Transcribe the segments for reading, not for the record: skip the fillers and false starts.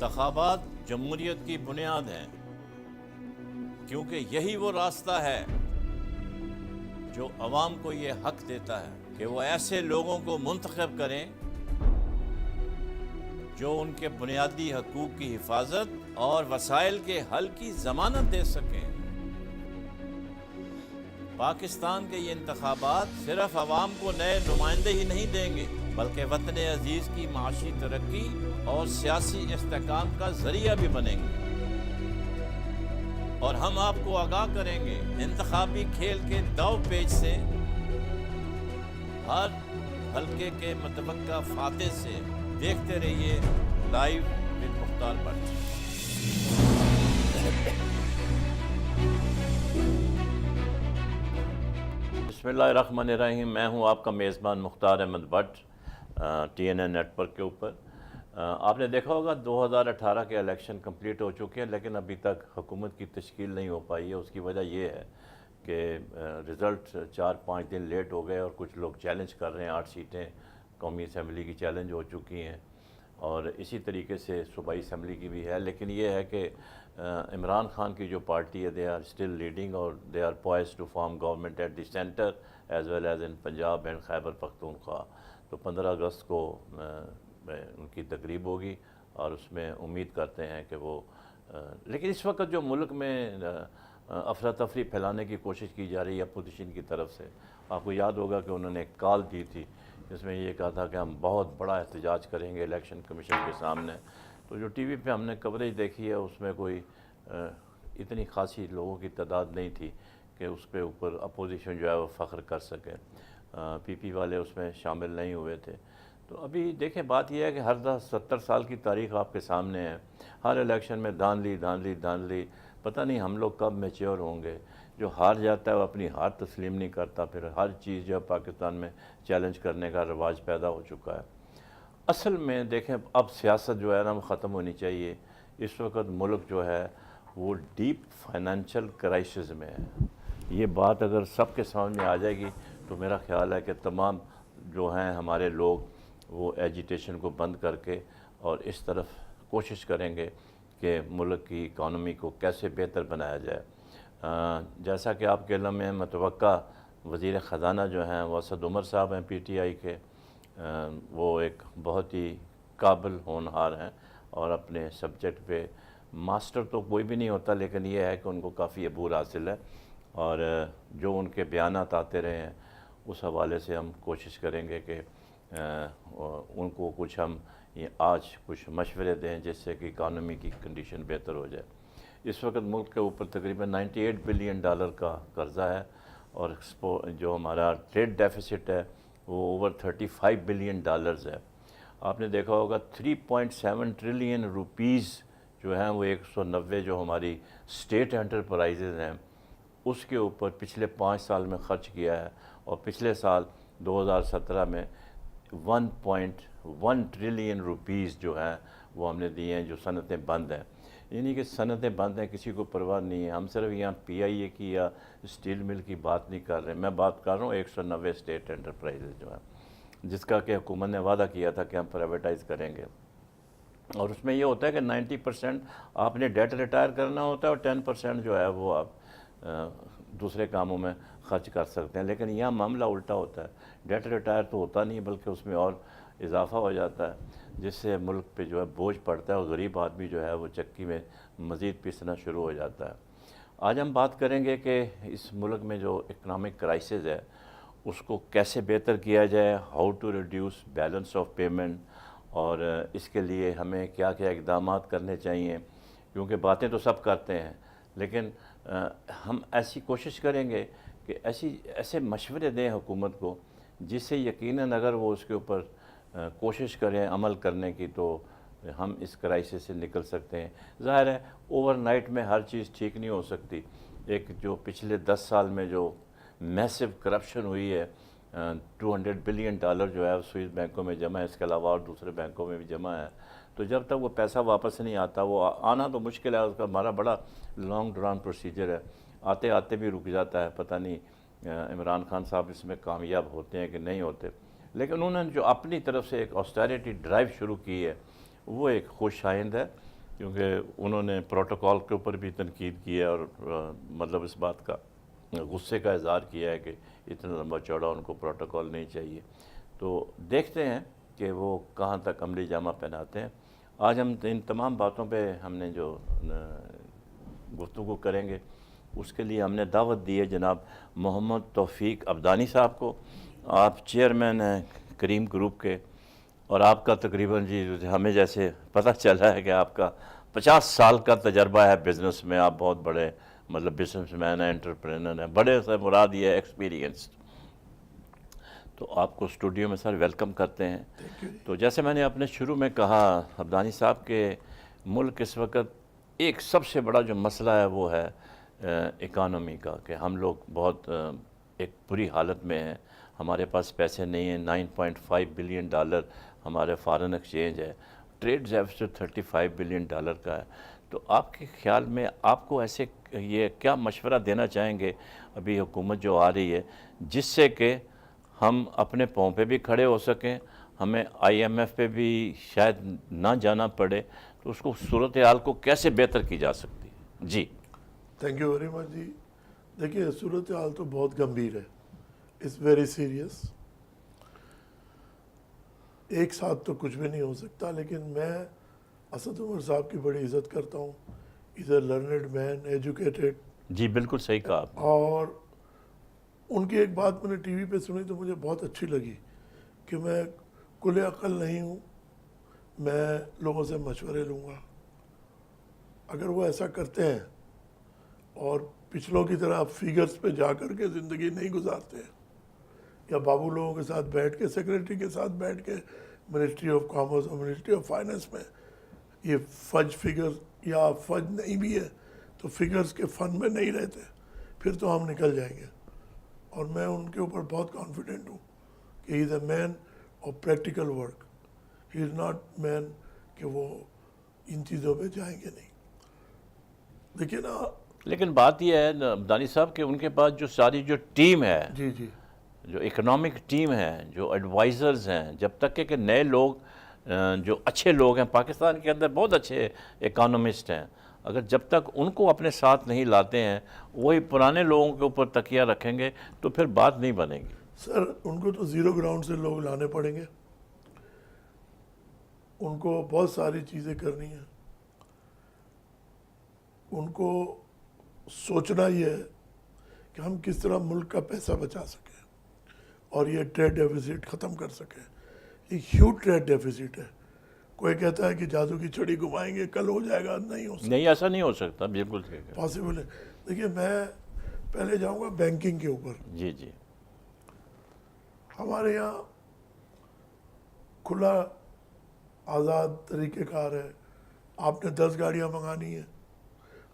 انتخابات جمہوریت کی بنیاد ہیں، کیونکہ یہی وہ راستہ ہے جو عوام کو یہ حق دیتا ہے کہ وہ ایسے لوگوں کو منتخب کریں جو ان کے بنیادی حقوق کی حفاظت اور وسائل کے حل کی ضمانت دے سکیں۔ پاکستان کے یہ انتخابات صرف عوام کو نئے نمائندے ہی نہیں دیں گے، بلکہ وطن عزیز کی معاشی ترقی اور سیاسی استحکام کا ذریعہ بھی بنیں گے۔ اور ہم آپ کو آگاہ کریں گے انتخابی کھیل کے داؤ پیچ سے، ہر حلقے کے متوقع فاتح سے۔ دیکھتے رہیے لائیو ود مختار بٹ۔ بسم اللہ الرحمن الرحیم۔ میں ہوں آپ کا میزبان Mukhtar Ahmed Butt, T N N network کے اوپر۔ آپ نے دیکھا ہوگا 2018 کے الیکشن کمپلیٹ ہو چکے ہیں، لیکن ابھی تک حکومت کی تشکیل نہیں ہو پائی ہے۔ اس کی وجہ یہ ہے کہ رزلٹ 4-5 دن لیٹ ہو گئے، اور کچھ لوگ چیلنج کر رہے ہیں۔ 8 سیٹیں قومی اسمبلی کی چیلنج ہو چکی ہیں، اور اسی طریقے سے صوبائی اسمبلی کی بھی ہے۔ لیکن یہ ہے کہ عمران خان کی جو پارٹی ہے، دے آر اسٹل لیڈنگ، اور they are poised to form government at the center as well as in Punjab and Khyber Pakhtunkhwa. تو 15 اگست کو ان کی تقریب ہوگی، اور اس میں امید کرتے ہیں کہ وہ لیکن اس وقت جو ملک میں افراتفری پھیلانے کی کوشش کی جا رہی ہے اپوزیشن کی طرف سے، آپ کو یاد ہوگا کہ انہوں نے ایک کال دی تھی جس میں یہ کہا تھا کہ ہم بہت بڑا احتجاج کریں گے الیکشن کمیشن کے سامنے۔ تو جو ٹی وی پہ ہم نے کوریج دیکھی ہے، اس میں کوئی اتنی خاصی لوگوں کی تعداد نہیں تھی کہ اس پہ اوپر اپوزیشن جو ہے وہ فخر کر سکے۔ پی پی والے اس میں شامل نہیں ہوئے تھے۔ تو ابھی دیکھیں، بات یہ ہے کہ ہر 70 سال کی تاریخ آپ کے سامنے ہے۔ ہر الیکشن میں دھاندلی، پتہ نہیں ہم لوگ کب میچور ہوں گے۔ جو ہار جاتا ہے وہ اپنی ہار تسلیم نہیں کرتا، پھر ہر چیز جو ہے پاکستان میں چیلنج کرنے کا رواج پیدا ہو چکا ہے۔ اصل میں دیکھیں، اب سیاست جو ہے نا وہ ختم ہونی چاہیے۔ اس وقت ملک جو ہے وہ ڈیپ فائنینشیل کرائسس میں ہے۔ یہ بات اگر سب کے سامنے آ جائے گی تو میرا خیال ہے کہ تمام جو ہیں ہمارے لوگ وہ ایجیٹیشن کو بند کر کے اور اس طرف کوشش کریں گے کہ ملک کی اکانومی کو کیسے بہتر بنایا جائے۔ جیسا کہ آپ کے علم میں متوقع وزیر خزانہ جو ہیں وہ اسد عمر صاحب ہیں پی ٹی آئی کے۔ وہ ایک بہت ہی قابل ہونہار ہیں، اور اپنے سبجیکٹ پہ ماسٹر تو کوئی بھی نہیں ہوتا، لیکن یہ ہے کہ ان کو کافی عبور حاصل ہے، اور جو ان کے بیانات آتے رہے ہیں اس حوالے سے ہم کوشش کریں گے کہ ان کو کچھ ہم آج کچھ مشورے دیں جس سے کہ اکانومی کی کنڈیشن بہتر ہو جائے۔ اس وقت ملک کے اوپر تقریباً $98 بلین کا قرضہ ہے، اور جو ہمارا ٹریڈ ڈیفیسٹ ہے وہ اوور $35 بلین ہے۔ آپ نے دیکھا ہوگا 3.7 ٹریلین روپیز جو ہیں وہ 190 جو ہماری اسٹیٹ انٹرپرائزز ہیں اس کے اوپر پچھلے 5 سال میں خرچ کیا ہے، اور پچھلے سال 2017 میں 1.1 ٹریلین روپیز جو ہیں وہ ہم نے دیے ہیں، جو صنعتیں بند ہیں۔ یعنی کہ صنعتیں بند ہیں، کسی کو پرواہ نہیں ہے۔ ہم صرف یہاں پی آئی اے کی یا اسٹیل مل کی بات نہیں کر رہے، میں بات کر رہا ہوں 190 اسٹیٹ انٹرپرائزز جو ہیں، جس کا کہ حکومت نے وعدہ کیا تھا کہ ہم پرائیویٹائز کریں گے۔ اور اس میں یہ ہوتا ہے کہ 90% آپ نے ڈیٹ ریٹائر کرنا ہوتا ہے، اور 10% جو ہے وہ آپ دوسرے کاموں میں خرچ کر سکتے ہیں۔ لیکن یہاں معاملہ الٹا ہوتا ہے، ڈیٹ ریٹائر تو ہوتا نہیں بلکہ اس میں اور اضافہ ہو جاتا ہے، جس سے ملک پہ جو ہے بوجھ پڑتا ہے، اور غریب آدمی جو ہے وہ چکی میں مزید پیسنا شروع ہو جاتا ہے۔ آج ہم بات کریں گے کہ اس ملک میں جو اکنامک کرائسس ہے اس کو کیسے بہتر کیا جائے، how to reduce balance of payment, اور اس کے لیے ہمیں کیا کیا اقدامات کرنے چاہیے، کیونکہ باتیں تو سب کرتے ہیں، لیکن ہم ایسی کوشش کریں گے کہ ایسے مشورے دیں حکومت کو جس سے یقیناً اگر وہ اس کے اوپر کوشش کریں عمل کرنے کی تو ہم اس کرائسس سے نکل سکتے ہیں۔ ظاہر ہے اوور نائٹ میں ہر چیز ٹھیک نہیں ہو سکتی۔ ایک جو پچھلے 10 سال میں جو میسو کرپشن ہوئی ہے، $200 بلین جو ہے سوئس بینکوں میں جمع ہے، اس کے علاوہ اور دوسرے بینکوں میں بھی جمع ہے، تو جب تک وہ پیسہ واپس نہیں آتا، وہ آنا تو مشکل ہے، اس کا ہمارا بڑا لانگ ڈران پروسیجر ہے، آتے آتے بھی رک جاتا ہے۔ پتہ نہیں عمران خان صاحب اس میں کامیاب ہوتے ہیں کہ نہیں ہوتے، لیکن انہوں نے جو اپنی طرف سے ایک آسٹیرٹی ڈرائیو شروع کی ہے وہ ایک خوش آئند ہے، کیونکہ انہوں نے پروٹوکول کے اوپر بھی تنقید کی ہے اور مطلب اس بات کا غصے کا اظہار کیا ہے کہ اتنا لمبا چوڑا ان کو پروٹوکول نہیں چاہیے. تو دیکھتے ہیں کہ وہ کہاں تک عملی جامہ پہناتے ہیں. آج ہم ان تمام باتوں پہ ہم نے جو گفتگو کریں گے اس کے لیے ہم نے دعوت دی ہے جناب محمد توفیق عبدانی صاحب کو. آپ چیئرمین ہیں کریم گروپ کے اور آپ کا تقریباً جی ہمیں جیسے پتہ چلا ہے کہ آپ کا 50 سال کا تجربہ ہے بزنس میں. آپ بہت بڑے مطلب بزنس مین ہیں, انٹرپرینر ہیں, بڑے سے مراد یہ ہے ایکسپیرینس. تو آپ کو اسٹوڈیو میں سر ویلکم کرتے ہیں. تو جیسے میں نے اپنے شروع میں کہا عبدانی صاحب کہ ملک اس وقت ایک سب سے بڑا جو مسئلہ ہے وہ ہے اکانومی کا, کہ ہم لوگ بہت ایک بری حالت میں ہیں. ہمارے پاس پیسے نہیں ہیں. 9.5 بلین ڈالر ہمارے فارن ایکسچینج ہے. ٹریڈ ڈیفیسٹ 35 بلین ڈالر کا ہے. تو آپ کے خیال میں آپ کو ایسے یہ کیا مشورہ دینا چاہیں گے ابھی حکومت جو آ رہی ہے جس سے کہ ہم اپنے پاؤں پہ بھی کھڑے ہو سکیں, ہمیں IMF پہ بھی شاید نہ جانا پڑے, تو اس کو صورتحال کو کیسے بہتر کی جا سکتی ہے؟ جی تھینک یو ویری مچ جی. دیکھیے صورتحال تو بہت گمبھیر ہے, اٹس ویری سیریس. ایک ساتھ تو کچھ بھی نہیں ہو سکتا, لیکن میں اسد عمر صاحب کی بڑی عزت کرتا ہوں. از اے لرنڈ مین, ایجوکیٹڈ. جی بالکل صحیح کہا آپ نے. اور ان کی ایک بات میں نے ٹی وی پہ سنی تو مجھے بہت اچھی لگی کہ میں کل عقل نہیں ہوں, میں لوگوں سے مشورے لوں گا. اگر وہ ایسا کرتے ہیں اور پچھلوں کی طرح فیگرز پہ جا کر کے زندگی نہیں گزارتے ہیں, یا بابو لوگوں کے ساتھ بیٹھ کے, سیکریٹری کے ساتھ بیٹھ کے منسٹری آف کامرس اور منسٹری آف فائننس میں یہ فج فگر, یا فج نہیں بھی ہے تو فگرز کے فن میں نہیں رہتے, پھر تو ہم نکل جائیں گے. اور میں ان کے اوپر بہت کانفیڈنٹ ہوں کہ he is a man of practical work. He is not man کہ وہ ان چیزوں پہ جائیں گے نہیں. دیکھیے نا, لیکن بات یہ ہے عبدانی صاحب کہ ان کے پاس جو ساری جو ٹیم ہے, جی جی, جو اکنامک ٹیم ہے, جو ایڈوائزرز ہیں, جب تک کہ نئے لوگ جو اچھے لوگ ہیں پاکستان کے اندر, بہت اچھے اکانومسٹ ہیں, اگر جب تک ان کو اپنے ساتھ نہیں لاتے ہیں, وہی پرانے لوگوں کے اوپر تکیہ رکھیں گے تو پھر بات نہیں بنے گی. سر ان کو تو زیرو گراؤنڈ سے لوگ لانے پڑیں گے. ان کو بہت ساری چیزیں کرنی ہیں. ان کو سوچنا یہ ہے کہ ہم کس طرح ملک کا پیسہ بچا سکیں اور یہ ٹریڈ ڈیفیسٹ ختم کر سکیں. ایک ہیوج ٹریڈ ڈیفیسٹ ہے. کوئی کہتا ہے کہ جادو کی چھڑی گھمائیں گے کل ہو جائے گا, نہیں ہو سکتا. نہیں, ایسا نہیں ہو سکتا, بالکل ٹھیک ہے. پاسبل ہے. دیکھیے میں پہلے جاؤں گا بینکنگ کے اوپر. جی جی, ہمارے یہاں کھلا آزاد طریقہ کار ہے. آپ نے 10 گاڑیاں منگانی ہیں,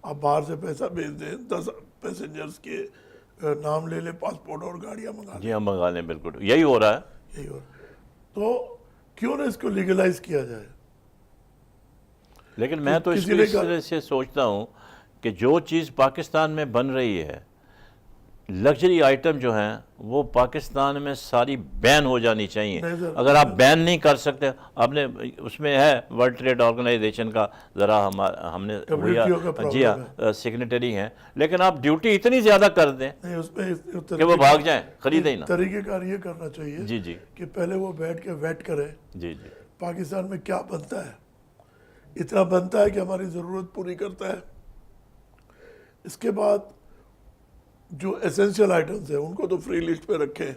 آپ باہر سے پیسہ بھیج دیں, 10 پیسنجرز کے نام لے لیں, پاسپورٹ اور گاڑیاں منگا لیں. جی ہم منگا لیں, بالکل یہی ہو رہا ہے. یہی ہو رہا ہے. تو کیوں نہ اس کو لیگلائز کیا جائے. لیکن میں تو اس کو اس طرح سے سوچتا ہوں کہ جو چیز پاکستان میں بن رہی ہے, لگژری آئٹم جو ہیں وہ پاکستان میں ساری بین ہو جانی چاہیے. اگر آپ بین نہیں کر سکتے, آپ نے اس میں ہے ورلڈ ٹریڈ آرگنائزیشن کا ذرا ہم نے جی ہاں سگنیٹری ہیں, لیکن آپ ڈیوٹی اتنی زیادہ کر دیں کہ وہ بھاگ جائیں, خریدیں ہی نہ. طریقہ کار یہ کرنا چاہیے جی جی, کہ پہلے وہ بیٹھ کے ویٹ کریں جی جی, پاکستان میں کیا بنتا ہے. اتنا بنتا ہے کہ ہماری ضرورت پوری کرتا ہے. اس کے بعد جو ایسنشل آئٹمز ہیں ان کو تو فری لسٹ پہ رکھیں,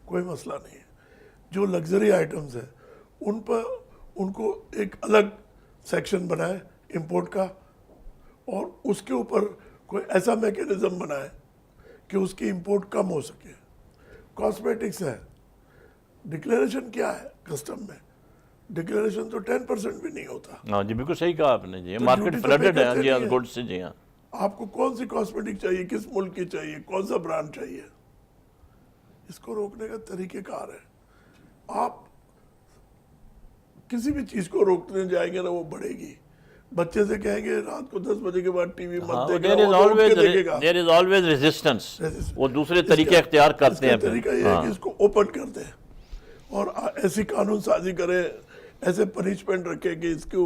کوئی مسئلہ نہیں ہے. جو لگژری آئٹمز ہیں ان پر ان کو ایک الگ سیکشن بنائے امپورٹ کا, اور اس کے اوپر کوئی ایسا میکینزم بنائے کہ اس کی امپورٹ کم ہو سکے. کاسمیٹکس ہے, ڈکلیریشن کیا ہے کسٹم میں, ڈکلیریشن تو 10% بھی نہیں ہوتا. ہاں جی بالکل صحیح کہا آپ نے. جی مارکیٹ فلڈڈ ہے جی گڈ سے. جی ہاں, آپ کو کون سی کاسمیٹک چاہیے, کس ملک کی چاہیے, کون سا برانڈ چاہیے, اس کو روکنے کا طریقہ کار ہے. آپ کسی بھی چیز کو روکنے جائیں گے نا وہ بڑھے گی. بچے سے کہیں گے رات کو 10 بجے کے بعد ٹی وی مت دیکھنا, there is always resistance. وہ دوسرے طریقے اختیار کرتے ہیں. طریقہ یہ ہے کہ اس کو اوپن کر دیں اور ایسی قانون سازی کرے, ایسے پنشمنٹ رکھے کہ اس کو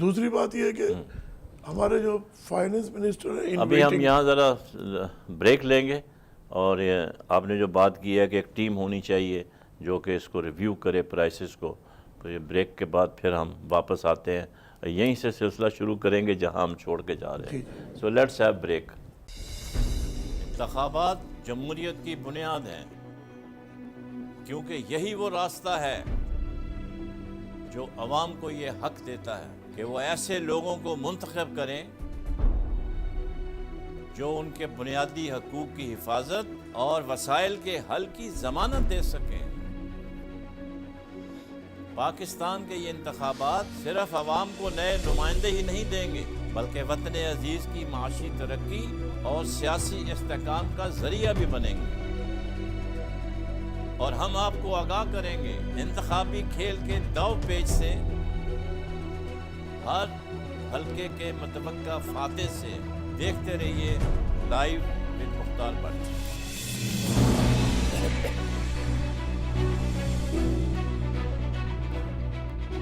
دوسری بات یہ ہے کہ ہمارے جو فائننس منسٹر ہیں ان ابھی ہم waiting- یہاں ذرا بریک لیں گے، اور آپ نے جو بات کی ہے کہ ایک ٹیم ہونی چاہیے جو کہ اس کو ریویو کرے پرائسز کو، تو یہ بریک کے بعد پھر ہم واپس آتے ہیں، یہیں سے سلسلہ شروع کریں گے جہاں ہم چھوڑ کے جا رہے ہیں۔ So let's have break. انتخابات جمہوریت کی بنیاد ہیں، کیونکہ یہی وہ راستہ ہے جو عوام کو یہ حق دیتا ہے کہ وہ ایسے لوگوں کو منتخب کریں جو ان کے بنیادی حقوق کی حفاظت اور وسائل کے حل کی ضمانت دے سکیں۔ پاکستان کے یہ انتخابات صرف عوام کو نئے نمائندے ہی نہیں دیں گے، بلکہ وطن عزیز کی معاشی ترقی اور سیاسی استحکام کا ذریعہ بھی بنیں گے، اور ہم آپ کو آگاہ کریں گے انتخابی کھیل کے داؤ پیچ سے، ہر حلقے کے متوقع فاتح سے۔ دیکھتے رہیے لائیو ود مختار بٹ۔